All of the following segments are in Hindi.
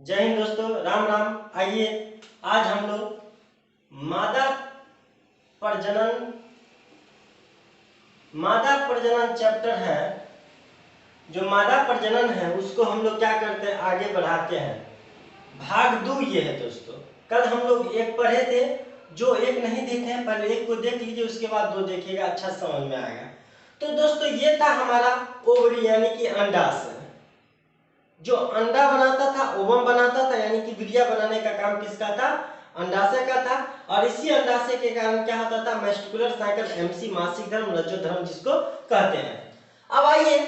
जय हिंद दोस्तों, राम राम। आइए आज हम लोग मादा प्रजनन मादा प्रजनन चैप्टर है। जो मादा प्रजनन है उसको हम लोग क्या करते हैं, आगे बढ़ाते हैं। भाग 2 ये है दोस्तों। कल हम लोग एक पढ़े थे, जो एक नहीं देखे हैं पहले एक को देख लीजिए, उसके बाद 2 देखिएगा, अच्छा समझ में आएगा। तो दोस्तों ये था हमारा ओवरी यानी कि अंडाशय। जो अंडा बनाता था, ओवम बनाता था, यानी कि वीर्य बनाने का काम किसका था, अंडाशय का था। और इसी अंडाशय के कारण क्या होता था, मेस्टिकुलर साइकिल, एमसी, मासिक धर्म, रजोधर्म जिसको कहते हैं। अब आइए,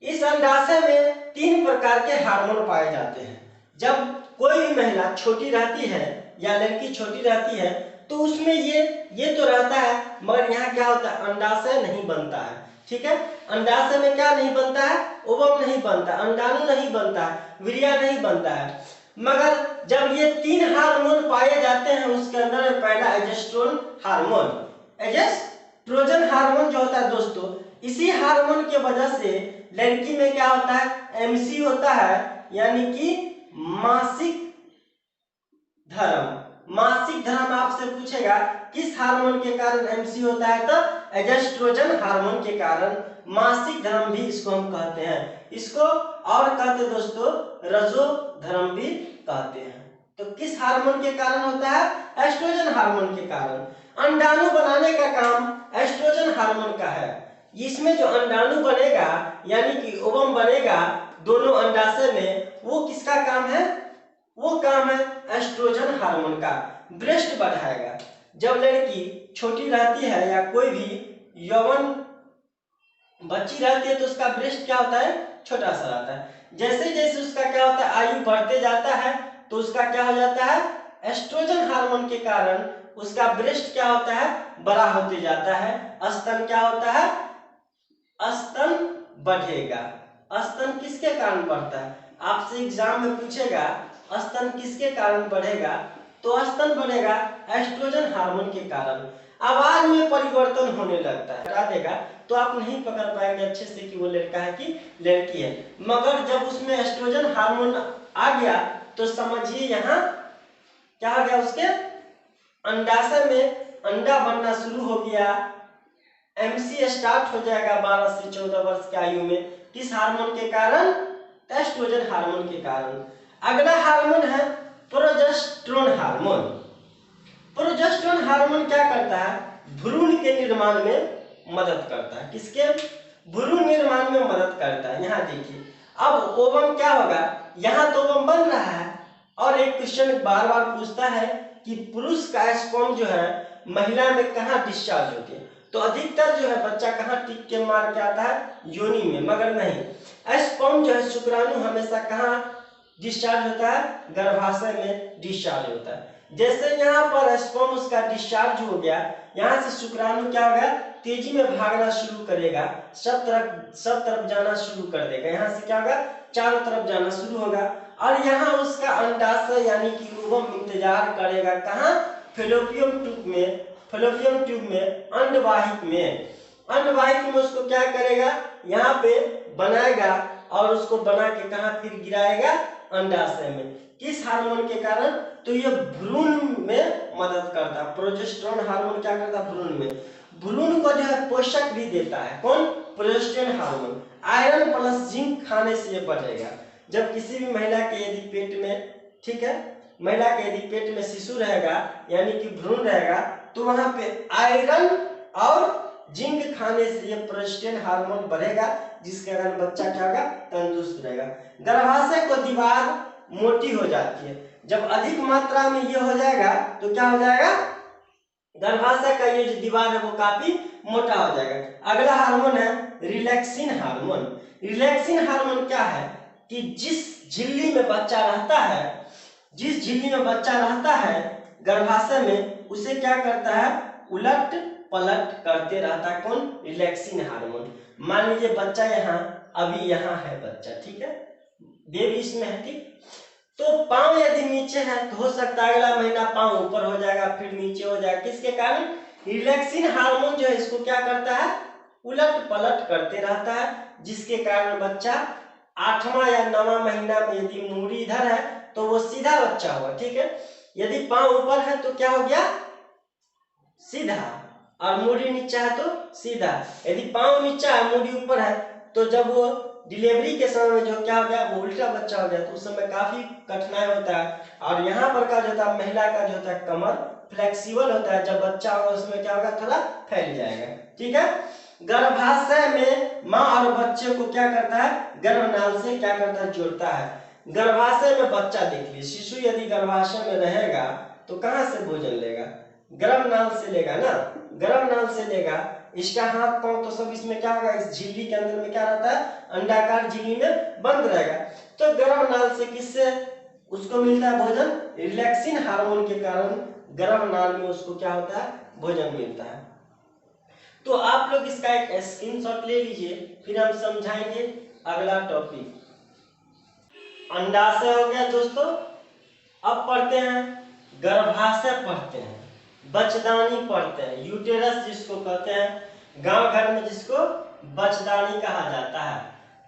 इस अंडाशय में 3 प्रकार के हार्मोन पाए जाते हैं। जब कोई भी महिला छोटी रहती है या लड़की छोटी रहती है तो उसमें ये तो रहता है, मगर यहाँ क्या होता है, अंडाशय नहीं बनता है। ठीक है, अंडाशय में क्या नहीं बनता है, ओवम नहीं बनता, अंडाणु नहीं बनता है, वीर्य नहीं बनता है। मगर जब ये 3 हार्मोन पाए जाते हैं, उसके अंदर में पहला एजेस्ट्रोन हार्मोन, एजेस्ट्रोजन हार्मोन जो होता है दोस्तों, इसी हार्मोन के वजह से लड़की में क्या होता है, एमसी होता है, यानी कि मासिक धर्म। मासिक धर्म आपसे पूछेगा किस हार्मोन के कारण एमसी होता है, तो एजेस्ट्रोजन हार्मोन के कारण मासिक धर्म भी इसको हम कहते हैं। इसको और कहते दोस्तों रजो धर्म भी कहते हैं। तो किस हार्मोन के कारण होता है, एस्ट्रोजन हार्मोन के कारण। अंडाणु बनाने का काम एस्ट्रोजन हार्मोन का है। इसमें जो अंडाणु बनेगा यानी कि ओवम बनेगा दोनों अंडाशय में, वो किसका काम है, वो काम है एस्ट्रोजन हार्मोन का। ब्रेस्ट बढ़ाएगा। जब लड़की छोटी रहती है या कोई भी यौवन बच्ची रहती है तो उसका ब्रेस्ट क्या होता है, छोटा सा रहता है। जैसे जैसे उसका क्या होता है, आयु बढ़ते जाता है तो उसका क्या हो जाता है, एस्ट्रोजन हार्मोन के कारण उसका ब्रेस्ट क्या होता है, बड़ा होते जाता है। स्तन क्या होता है, स्तन बढ़ेगा। स्तन किसके कारण बढ़ता है, आपसे एग्जाम में पूछेगा स्तन किसके कारण बढ़ेगा, तो स्तन बढ़ेगा एस्ट्रोजन हार्मोन के कारण। आवाज में परिवर्तन होने लगता है, बता देगा तो आप नहीं पकड़ पाएंगे अच्छे से कि वो लड़का है कि लड़की है। मगर जब उसमें एस्ट्रोजन हार्मोन आ गया तो समझिए यहाँ क्या हो गया, उसके अंडाशय में अंडा बनना शुरू हो गया। एमसी स्टार्ट हो जाएगा 12 से 14 वर्ष की आयु में। किस हार्मोन के कारण, एस्ट्रोजन हार्मोन के कारण। अगला हार्मोन है प्रोजेस्टेरोन हार्मोन। प्रोजेस्टेरोन हार्मोन क्या करता है, भ्रूण के निर्माण में मदद करता है। किसके, भ्रूण निर्माण में मदद करता है। यहाँ देखिए, अब ओवम क्या होगा, यहाँ तो ओवम बन रहा है। और एक क्वेश्चन बार बार पूछता है कि पुरुष का स्पर्म जो है महिला में कहाँ डिस्चार्ज होती है, तो अधिकतर जो है बच्चा कहाँ टिक के मार के आता है, योनि में। मगर नहीं, स्पर्म जो है शुक्राणु हमेशा कहाँ डिस्चार्ज होता है, गर्भाशय में डिस्चार्ज होता है। जैसे यहाँ पर स्पर्म उसका डिस्चार्ज हो गया, यहाँ से शुक्राणु क्या होगा, तेजी में भागना शुरू करेगा, सब तरफ जाना शुरू कर देगा। यहाँ से क्या होगा, चारों तरफ जाना शुरू होगा। और यहाँ उसका अंडाशय यानी कि ओवम इंतजार करेगा कहाँ, फेलोपियन ट्यूब में। फेलोपियन ट्यूब में, अंडवाहिक में। अंडवाहिक में उसको क्या करेगा, यहाँ पे बनाएगा और उसको बना के कहाँ फिर गिराएगा, अंडाशय में। किस हार्मोन के कारण, तो ये भ्रूण में मदद करता है। प्रोजेस्टेरोन हार्मोन क्या करता है, भ्रूण में। भ्रूण को जो है पोषक भी देता है, कौन, progesterone hormone. Iron plus zinc खाने से ये बढ़ेगा। जब किसी भी महिला के यदि पेट में, ठीक है, महिला के यदि पेट में शिशु रहेगा यानी कि भ्रूण रहेगा, तो वहां पे आयरन और जिंक खाने से ये प्रोजेस्टेरोन हार्मोन बढ़ेगा, जिसके कारण बच्चा क्या होगा, तंदुरुस्त रहेगा। गर्भाशय को दीवार मोटी हो जाती है। जब अधिक मात्रा में ये हो जाएगा तो क्या हो जाएगा, गर्भाशय का ये जो दीवार है वो काफी मोटा हो जाएगा। अगला हार्मोन है रिलैक्सिन हार्मोन। रिलैक्सिन हार्मोन क्या है कि जिस झिल्ली में बच्चा रहता है, जिस झिल्ली में बच्चा रहता है गर्भाशय में, उसे क्या करता है, उलट पलट करते रहता है। कौन, रिलैक्सिन हार्मोन। मान लीजिए बच्चा यहाँ, अभी यहाँ है बच्चा, ठीक है, बेबी इसमें है, ठीक, तो पांव यदि नीचे है तो हो सकता है अगला महीना पांव ऊपर हो जाएगा, फिर नीचे हो जाएगा। किसके कारण, रिलैक्सिन हार्मोन जो है इसको क्या करता है, उलट पलट करते रहता है, जिसके कारण बच्चा 8वां या 9वां महीना में यदि मूड़ी इधर है तो वो सीधा बच्चा हुआ, ठीक है। यदि पांव ऊपर है तो क्या हो गया, सीधा, और मूड़ी नीचा है तो सीधा। यदि पांव नीचा है मूड़ी ऊपर है तो जब वो डिलीवरी के समय में जो क्या हो गया, वो उल्टा बच्चा हो गया, तो उस समय काफी कठिनाई होता है। और यहाँ पर का जो होता है महिला का जो होता है कमर फ्लेक्सिबल होता है, जब बच्चा होगा उसमें क्या होगा, थोड़ा फैल जाएगा, ठीक है। गर्भाशय में माँ और बच्चे को क्या करता है, गर्भनाल से क्या करता है, जोड़ता है। गर्भाशय में बच्चा देख लीजिए, शिशु यदि गर्भाशय में रहेगा तो कहाँ से भोजन लेगा, गर्भनाल से लेगा ना, गर्भनाल से लेगा। इसका हाथ पांव तो सब इसमें क्या होगा, इस झिल्ली के अंदर में क्या रहता है, अंडाकार झिल्ली में बंद रहेगा। तो गर्भनाल से किससे उसको मिलता है भोजन, रिलैक्सिन हार्मोन के कारण गर्भनाल में उसको क्या होता है, भोजन मिलता है। तो आप लोग इसका एक स्क्रीनशॉट ले लीजिए, फिर हम समझाएंगे अगला टॉपिक। अंडाशय हो गया दोस्तों। अब पढ़ते हैं गर्भाशय, पढ़ते हैं बचदानी, पढ़ते हैं यूटेरस जिसको कहते हैं, गांव घर में जिसको बचदानी कहा जाता है।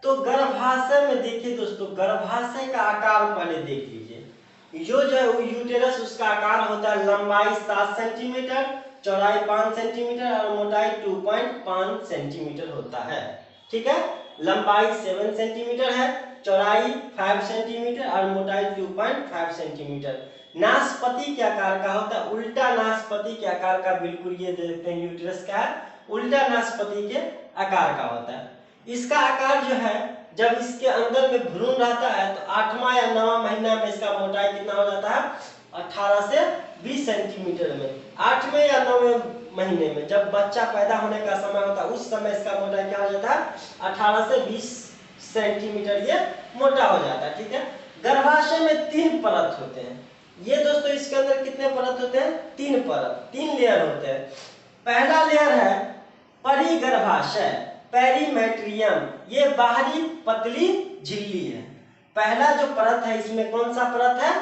तो गर्भाशय में देखिए दोस्तों, गर्भाशय का आकार पहले देख लीजिए। जो है वो यूटेरस, उसका आकार होता है लंबाई 7 सेंटीमीटर, चौड़ाई 5 सेंटीमीटर और मोटाई 2.5 सेंटीमीटर होता है, ठीक है। लंबाई 7 सेंटीमीटर है, चौड़ाई 5 सेंटीमीटर और मोटाई 2.5 सेंटीमीटर। नाशपति के आकार का होता है, उल्टा नाशपति के आकार का, बिल्कुल ये देखते हैं यूटेरस का है, उल्टा नाशपति के आकार का होता है। इसका आकार जो है, जब इसके अंदर में भ्रूण रहता है तो 8वां या 9वां महीना में इसका मोटाई कितना हो जाता है, 18 से 20 सेंटीमीटर में। 8वें या 9वें महीने में जब बच्चा पैदा होने का समय होता है, उस समय इसका मोटाई क्या हो जाता है, 18 से 20 सेंटीमीटर ये मोटा हो जाता है, ठीक है। गर्भाशय में 3 परत होते हैं। ये दोस्तों इसके अंदर कितने परत होते हैं, 3 परत, 3 लेयर होते हैं। पहला लेयर है परिगर्भाशय, पेरीमेट्रियम, ये बाहरी पतली झिल्ली है। पहला जो परत है इसमें कौन सा परत है,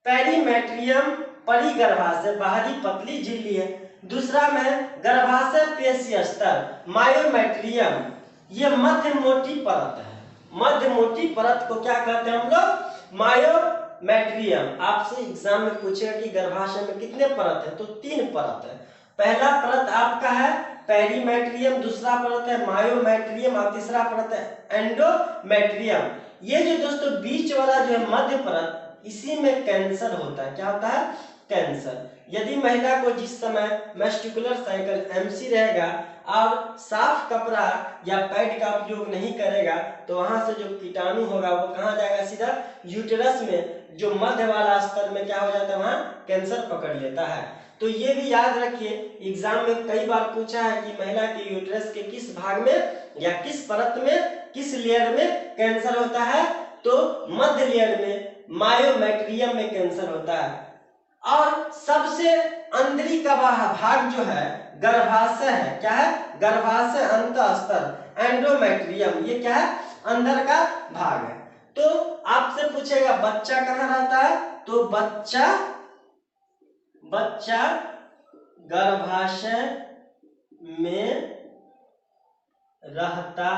पेरीमेट्रियम, परिगर्भाशय, बाहरी पतली झिल्ली है। दूसरा में गर्भाशय पेशी स्तर, मायोमेट्रियम, ये मध्य मोटी परत है। मध्य मोटी परत को क्या कहते हैं हम लोग, मायोमेट्रियम। आपसे एग्जाम में पूछेगा कि गर्भाशय में कितने परत है, तो 3 परत है। पहला परत आपका है पेरीमेट्रियम, दूसरा परत है मायोमेट्रियम और तीसरा परत है एंडोमेट्रियम। ये जो दोस्तों बीच वाला जो है मध्य परत, इसी में कैंसर होता है। क्या होता है, कैंसर। यदि महिला को जिस समय मेस्टिकुलर साइकिल एमसी रहेगा और साफ कपड़ा या पैड का उपयोग नहीं करेगा तो वहां से जो कीटाणु होगा वो कहाँ जाएगा, सीधा यूटेरस में, जो मध्य वाला स्तर में क्या हो जाता है, वहां कैंसर पकड़ लेता है। तो ये भी याद रखिए, एग्जाम में कई बार पूछा है कि महिला के यूटेरस के किस भाग में या किस परत में, किस लेयर में कैंसर होता है, तो मध्य लेयर में, मायोमेट्रियम में कैंसर होता है। और सबसे अंदरी का भाग जो है गर्भाशय है, क्या है, गर्भाशय अंतःस्तर, एंडोमेट्रियम, ये क्या है, अंदर का भाग है। तो आपसे पूछेगा बच्चा कहाँ रहता है, तो बच्चा गर्भाशय में रहता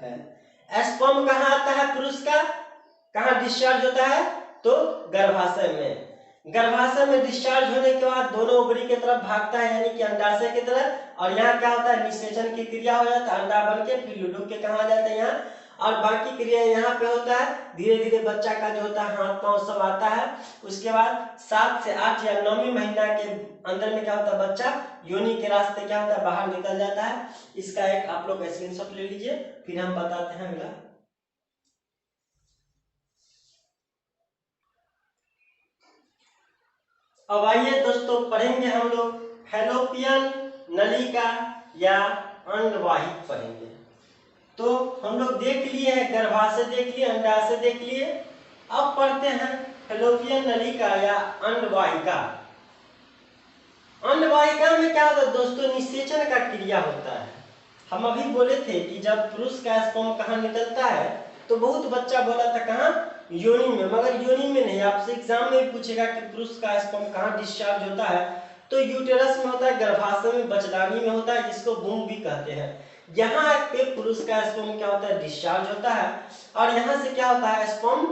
है। स्पर्म कहाँ आता है पुरुष का, कहाँ डिस्चार्ज होता है, तो गर्भाशय में। गर्भाशय में डिस्चार्ज होने के बाद दोनों ओवरी की तरफ भागता है, यानी कि अंडाशय की तरफ, और यहाँ क्या होता है, निषेचन की क्रिया हो जाता है, अंडा बन के फिर लुडुक के कहाँ आ जाता है, यहाँ, और बाकी क्रिया यहाँ पे होता है। धीरे धीरे बच्चा का जो होता है हाथ पांव सब आता है। उसके बाद 7 से 8 या 9वें महीना के अंदर में क्या होता है, बच्चा योनि के रास्ते क्या होता है, बाहर निकल जाता है। इसका एक आप लोग स्क्रीनशॉट ले लीजिए, फिर हम बताते हैं अगला। अब आइए दोस्तों पढ़ेंगे हम लोग फैलोपियन नलिका या अंडवाहिक पढ़ेंगे। तो हम लोग देख लिए हैं, गर्भाशय देख लिए, अंडाशय देख लिए। अब पढ़ते हैं फैलोपियन नलिका या अंडवाहिका। अंडवाहिका में क्या होता है दोस्तों, निषेचन का क्रिया होता है। हम अभी बोले थे कि जब पुरुष का स्पर्म कहाँ निकलता है, तो बहुत बच्चा बोला था कहाँ, योनि में, मगर योनि में नहीं। आपसे एग्जाम में पूछेगा कि पुरुष का स्पर्म कहाँ डिस्चार्ज होता है, तो यूटेरस में होता है, गर्भाशय में, बचदानी में होता है, जिसको वुम्ब भी कहते हैं। यहाँ पे पुरुष का स्पर्म क्या होता है, डिस्चार्ज होता है, और यहाँ से क्या होता है, स्पर्म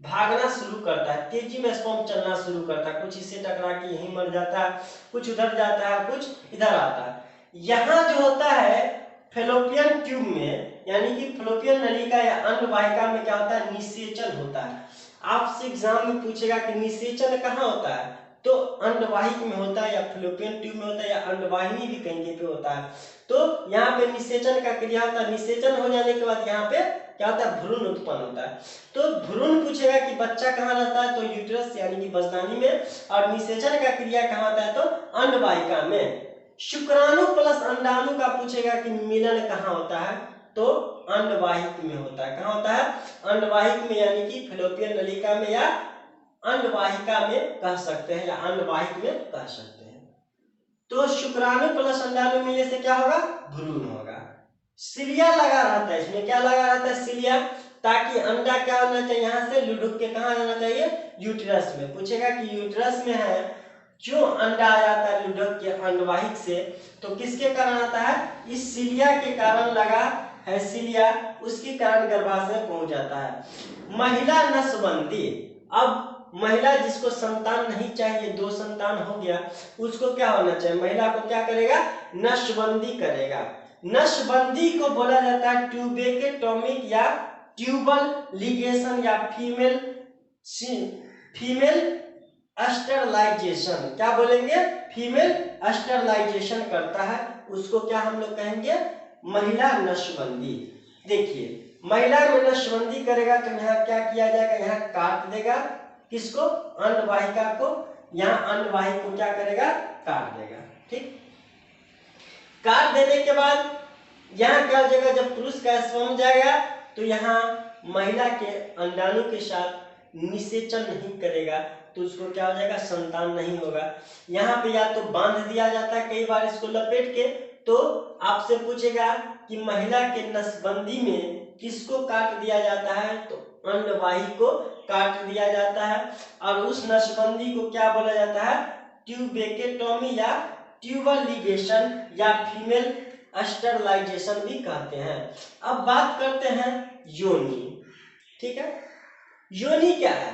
भागना शुरू करता है, तेजी में स्पर्म चलना शुरू करता है, कुछ इससे टकरा के यहीं मर जाता है, कुछ उधर जाता है, कुछ इधर आता है। यहाँ जो होता है फेलोपियन ट्यूब में, यानी कि फेलोपियन नलिका या अंडवाहिका में क्या होता है, निषेचन होता है। आपसे एग्जाम में पूछेगा कि निषेचन कहाँ होता है, तो अंडवाहिक में होता है, या फेलोपियन ट्यूब में होता है, या अंडवाहिनी भी कहीं पे होता है। तो यहाँ पे निषेचन का क्रिया होता है। निषेचन हो जाने के बाद यहाँ पे क्या होता है, भ्रूण उत्पन्न होता है। तो भ्रूण पूछेगा कि बच्चा कहाँ रहता है, तो यूट्रस यानी कि बजदानी में, और निषेचन का क्रिया कहाँ होता है, तो अंडवाहिका में। शुक्राणु प्लस अंडाणु का पूछेगा कि मिलन कहाँ होता है, तो अंडवाहिक में होता है। कहाँ होता है, अंडवाहिक में, यानी कि फेलोपियन नलिका में या अंडवाहिका में कह सकते हैं, या अंडवाहिक में कह सकते हैं। तो शुक्राणु प्लस अंडाणु मिलने से क्या होगा, भ्रूण होगा। सिलिया लगा रहता है, इसमें क्या लगा रहता है, सिलिया, ताकि अंडा क्या होना चाहिए, यहाँ से लुढ़क के कहाँ जाना चाहिए, यूट्रस में। पूछेगा कि यूट्रस में है, क्यों अंडा आ जाता है लुढ़क के अंडवाहिक से, तो किसके कारण आता है, इस सिलिया के कारण लगा है सिलिया, उसके कारण गर्भाशय में पहुंच जाता है। महिला नसबंदी, अब महिला जिसको संतान नहीं चाहिए, 2 संतान हो गया, उसको क्या होना चाहिए, महिला को क्या करेगा, नसबंदी करेगा। नसबंदी को बोला जाता है ट्यूबेक्टोमी या ट्यूबल लिगेशन या फीमेल स्टरलाइजेशन। क्या बोलेंगे, फीमेल स्टरलाइजेशन करता है, उसको क्या हम लोग कहेंगे, महिला नसबंदी। देखिए महिला में नसबंदी करेगा तो यहाँ क्या किया जाएगा, यहाँ काट देगा, किसको, अंडवाहिका को, यहाँ अंडवाहिक को क्या करेगा, काट देगा। ठीक, काट देने के बाद यहाँ क्या हो जाएगा, जब पुरुष का स्पर्म जाएगा तो यहाँ महिला के अंडाणु के साथ निषेचन नहीं करेगा, तो उसको क्या हो जाएगा, संतान नहीं होगा। यहाँ पे या तो बांध दिया जाता है कई बार इसको लपेट के, तो आपसे पूछेगा कि महिला के नसबंदी में किसको काट दिया जाता है, तो अंडवाहिक को काट दिया जाता है, और उस नसबंदी को क्या बोला जाता है, ट्यूबेक्टोमी या ट्यूबल लिगेशन या फीमेल स्टरलाइजेशन भी कहते हैं। अब बात करते हैं योनि। ठीक है, योनि क्या है,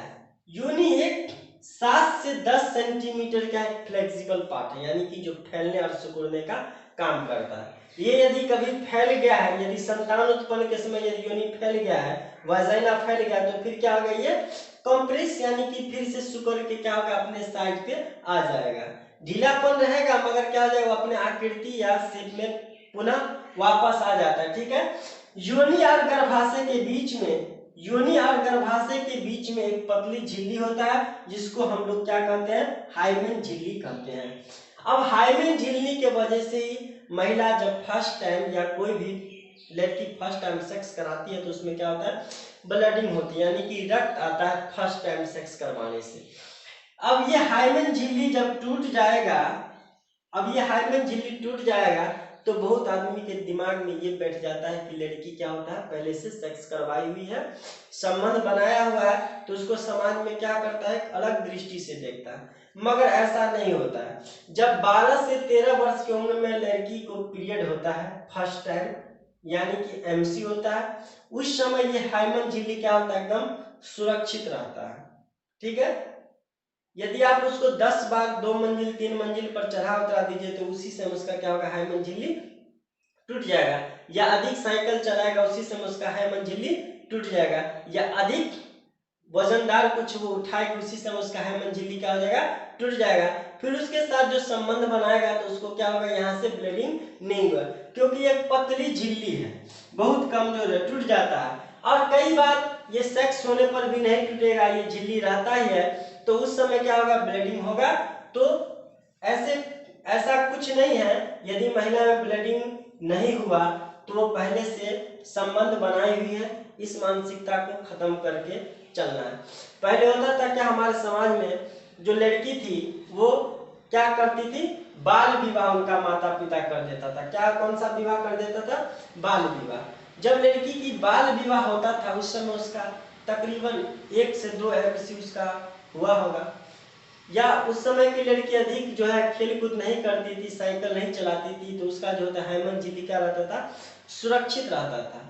योनि एक 7 से 10 सेंटीमीटर का एक फ्लेक्सिबल पार्ट है, यानी कि जो फैलने और सिकुड़ने का काम करता है। ये यदि कभी फैल गया है, यदि संतान उत्पन्न के समय यदि योनि फैल गया है, वाजाइना फैल गया, तो फिर क्या होगा, ये कंप्रेस यानी कि फिर से सिकुड़ के क्या होगा, अपने साइज पे आ जाएगा। ढीलापन रहेगा मगर क्या हो जाएगा, अपने आकृति या शेप में पुनः वापस आ जाता है। ठीक है, योनि और गर्भाशय के बीच में, योनि और गर्भाशय के बीच में एक पतली झिल्ली होता है, जिसको हम लोग क्या कहते हैं, हाइमेन झिल्ली कहते हैं। अब हाइमेन झिल्ली के वजह से ही महिला जब फर्स्ट टाइम या कोई भी लड़की फर्स्ट टाइम सेक्स कराती है, तो उसमें क्या होता है, ब्लडिंग होती है, यानी कि रक्त आता है फर्स्ट टाइम सेक्स करवाने से। अब ये हाइमेन झिल्ली जब टूट जाएगा, अब ये हाइमेन झिल्ली टूट जाएगा, तो बहुत आदमी के दिमाग में ये बैठ जाता है कि लड़की क्या होता है, पहले से सेक्स करवाई हुई है, संबंध बनाया हुआ है, तो उसको समाज में क्या करता है, अलग दृष्टि से देखता है। मगर ऐसा नहीं होता है। जब 12 से 13 वर्ष की उम्र में लड़की को पीरियड होता है फर्स्ट टाइम, यानी कि एमसी होता है, उस समय ये हाइमेन झिल्ली क्या होता है, एकदम सुरक्षित रहता है। ठीक है, यदि आप उसको 10 बार 2 मंजिल 3 मंजिल पर चढ़ा उतरा दीजिए, तो उसी समय उसका क्या होगा, हाइमेन झिल्ली टूट जाएगा, या अधिक साइकिल चलाएगा उसी समय उसका हाइमेन झिल्ली टूट जाएगा, या अधिक वजनदार कुछ वो उठाए उसी समय उसका हाइमेन झिल्ली क्या हो जाएगा, टूट जाएगा। फिर उसके साथ जो संबंध बनाएगा तो उसको क्या होगा, यहाँ से ब्लीडिंग नहीं होगा, क्योंकि ये पतली झिल्ली है, बहुत कमजोर है, टूट जाता है। और कई बार ये सेक्स होने पर भी नहीं टूटेगा, ये झिल्ली रहता ही है, तो उस समय क्या होगा, ब्लीडिंग होगा। तो ऐसा कुछ नहीं है, यदि महिला में ब्लीडिंग नहीं हुआ तो वो पहले से संबंध बनाई हुई है, इस मानसिकता को खत्म करके चलना है। पहले होता था क्या, हमारे समाज में जो लड़की थी वो क्या करती थी, बाल विवाह उनका माता पिता कर देता था। क्या, कौन सा विवाह कर देता था, बाल विवाह। जब लड़की की बाल विवाह होता था, उस समय उसका तकरीबन 1 से 2 एमसी उसका हुआ होगा, या उस समय की लड़की अधिक जो है खेल कूद नहीं करती थी, साइकिल नहीं चलाती थी, तो उसका जो होता है हाइमन झिल्ली क्या रहता था, सुरक्षित रहता था।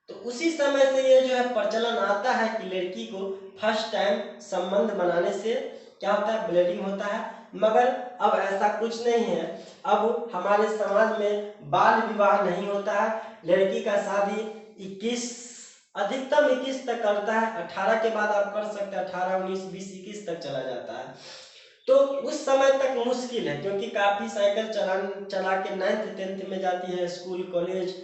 तो उसी समय से ये जो है प्रचलन आता है कि लड़की को फर्स्ट टाइम संबंध बनाने से क्या होता है, ब्लीडिंग होता है। मगर अब ऐसा कुछ नहीं है। अब हमारे समाज में बाल विवाह नहीं होता है। लड़की का शादी 21 अधिकतम 21 तक करता है। 18 के बाद आप कर सकते हैं, 18, 19, 20, 21 तक चला जाता है। तो उस समय तक मुश्किल है, क्योंकि काफी साइकिल चला के 9th 10th में जाती है स्कूल कॉलेज,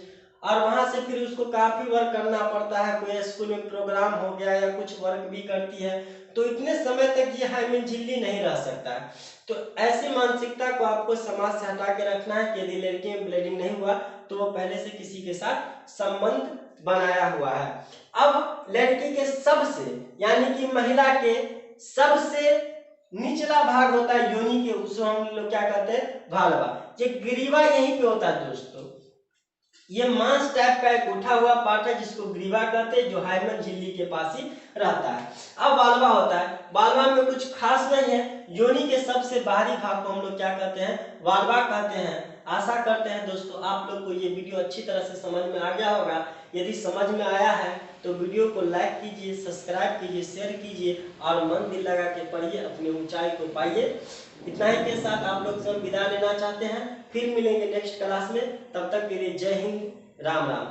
और वहां से फिर उसको काफी वर्क करना पड़ता है। कोई स्कूल में प्रोग्राम हो गया या कुछ वर्क भी करती है, तो इतने समय तक ये हाइमन झिल्ली नहीं रह सकता है। तो ऐसी मानसिकता को आपको समाज से हटा के रखना है कि यदि लड़की में ब्लीडिंग नहीं हुआ तो वो पहले से किसी के साथ संबंध बनाया हुआ है। अब लड़की के सबसे यानी कि महिला के सबसे निचला भाग होता है योनि के, उसको हम लोग क्या कहते हैं, भालवा। ये ग्रीवा यहीं पे होता है दोस्तों। ये मांस टाइप का एक उठा हुआ पार्ट है जिसको ग्रीवा कहते हैं, जो हाइमन झिल्ली के पास ही रहता है। अब बालवा होता है। बालवा में कुछ खास नहीं है। योनि के सबसे बाहरी भाग को हम लोग क्या कहते हैं, बालवा कहते हैं। आशा करते हैं दोस्तों आप लोग को ये वीडियो अच्छी तरह से समझ में आ गया होगा। यदि समझ में आया है तो वीडियो को लाइक कीजिए, सब्सक्राइब कीजिए, शेयर कीजिए और मन दिल लगा के पढ़िए, अपनी ऊंचाई को पाइए। इतना ही के साथ आप लोग से हम विदा लेना चाहते हैं। फिर मिलेंगे नेक्स्ट क्लास में, तब तक के लिए जय हिंद, राम राम।